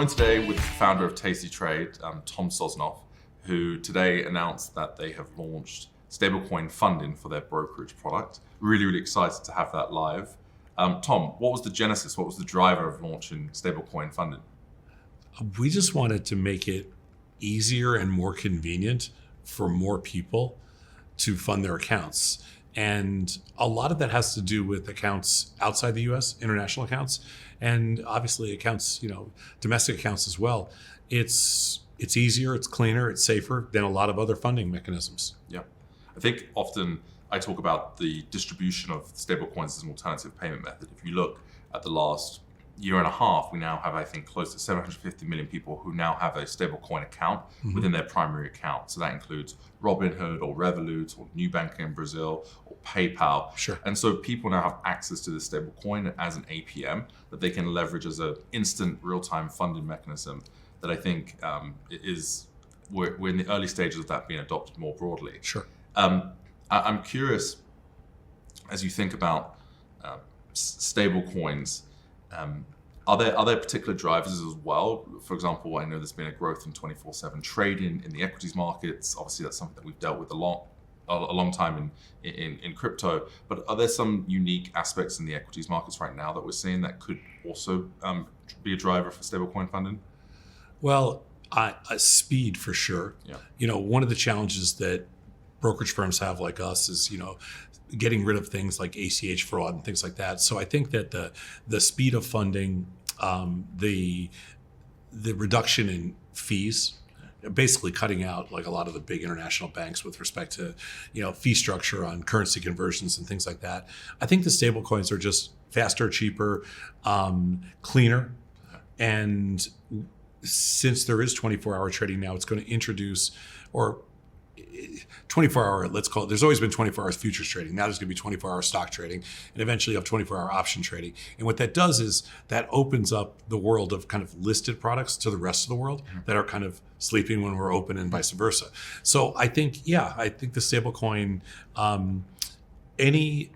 joined today with the founder of tastytrade, Tom Sosnoff, who today announced that they have launched stablecoin funding for their brokerage product. Really excited to have that live. Tom, what was the genesis? What was the driver of launching stablecoin funding? We just wanted to make it easier and more convenient for more people to fund their accounts. And a lot of that has to do with accounts outside the US, international accounts, and obviously accounts, domestic accounts as well. It's easier, it's cleaner, it's safer than a lot of other funding mechanisms. Yeah. I think often I talk about the distribution of stablecoins as an alternative payment method. If you look at the last year and a half, we now have, I think, close to 750 million people who now have a stablecoin account within their primary account. So that includes Robinhood or Revolut or Nubank in Brazil or PayPal. Sure. And so people now have access to this stablecoin as an APM that they can leverage as an instant real-time funding mechanism that I think we're in the early stages of that being adopted more broadly. Sure. I'm curious, as you think about stable coins, are there particular drivers as well? For example, I know there's been a growth in 24/7 trading in the equities markets. Obviously, that's something that we've dealt with a long time in crypto. But are there some unique aspects in the equities markets right now that we're seeing that could also be a driver for stablecoin funding? Well, speed for sure. Yeah. One of the challenges that brokerage firms have like us is, getting rid of things like ACH fraud and things like that. So I think that the speed of funding, the reduction in fees, basically cutting out like a lot of the big international banks with respect to, fee structure on currency conversions and things like that. I think the stable coins are just faster, cheaper, cleaner. And since there is 24-hour trading now, it's going to introduce, or 24-hour, let's call it, there's always been 24 hours futures trading. Now there's going to be 24-hour stock trading, and eventually you have 24-hour option trading. And what that does is that opens up the world of kind of listed products to the rest of the world that are kind of sleeping when we're open and vice versa. So I think the stablecoin, any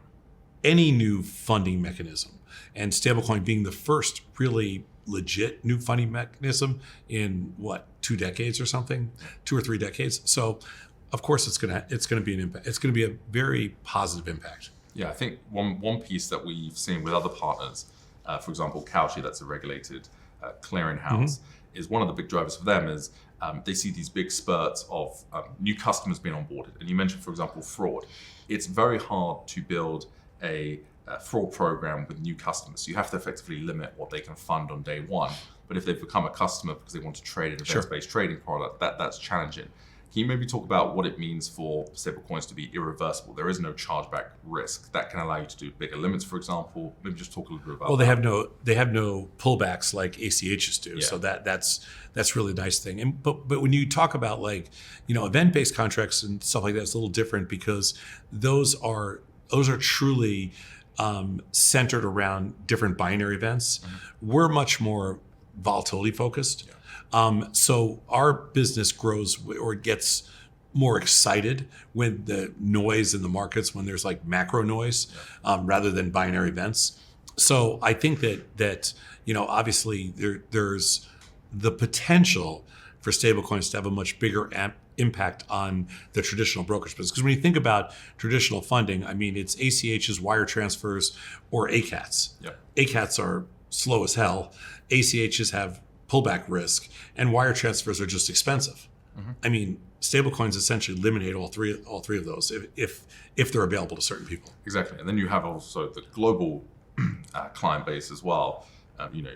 new funding mechanism, and stablecoin being the first really legit new funding mechanism in 2 decades or something, 2 or 3 decades. So of course it's going to be an impact. It's going to be a very positive impact. Yeah, I think one piece that we've seen with other partners, for example, Cauchy, that's a regulated clearinghouse, is one of the big drivers for them is they see these big spurts of new customers being onboarded. And you mentioned, for example, fraud. It's very hard to build a fraud program with new customers. So you have to effectively limit what they can fund on day one. But if they've become a customer because they want to trade an events-based trading product, that's challenging. Can you maybe talk about what it means for stablecoins to be irreversible? There is no chargeback risk. That can allow you to do bigger limits, for example. Maybe just talk a little bit about that. Well, they have no pullbacks like ACHs do. Yeah. So that's really nice thing. But when you talk about event-based contracts and stuff like that, it's a little different because those are truly centered around different binary events. We're much more volatility focused. Yeah. So our business grows or gets more excited when the noise in the markets, when there's like macro noise, rather than binary events. So I think that obviously there's the potential for stablecoins to have a much bigger impact on the traditional brokerage business. Because when you think about traditional funding, I mean, it's ACHs, wire transfers, or ACATs. Yep. ACATs are slow as hell. ACHs have pullback risk, and wire transfers are just expensive. I mean, stablecoins essentially eliminate all three of those if they're available to certain people. Exactly, and then you have also the global client base as well.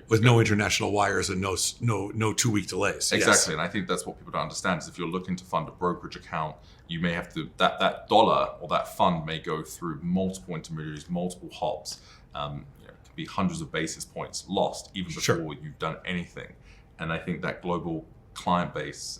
With no international wires and no 2-week delays. Exactly, yes. And I think that's what people don't understand is if you're looking to fund a brokerage account, you may have to that dollar or that fund may go through multiple intermediaries, multiple hops. It could be hundreds of basis points lost even before you've done anything. And I think that global client base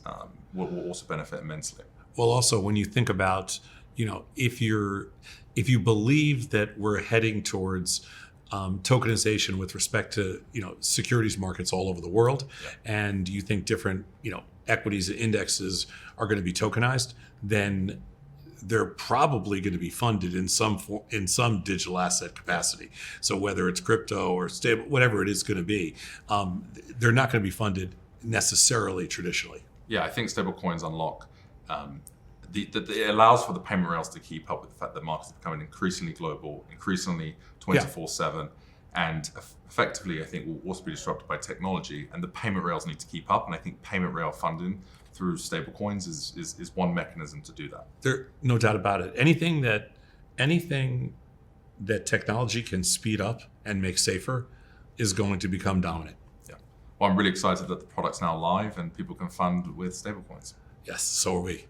will also benefit immensely. Well, also when you think about, if you believe that we're heading towards tokenization with respect to securities markets all over the world, and you think different equities and indexes are going to be tokenized, then they're probably going to be funded in some digital asset capacity. So whether it's crypto or stable, whatever it is going to be, they're not going to be funded necessarily traditionally. Yeah, I think stablecoins unlock. It allows for the payment rails to keep up with the fact that markets are becoming increasingly global, increasingly 24/7, and effectively, I think, will also be disrupted by technology. And the payment rails need to keep up. And I think payment rail funding through stablecoins is one mechanism to do that. There, no doubt about it. Anything that technology can speed up and make safer is going to become dominant. Yeah. Well, I'm really excited that the product's now live and people can fund with stablecoins. Yes, so are we.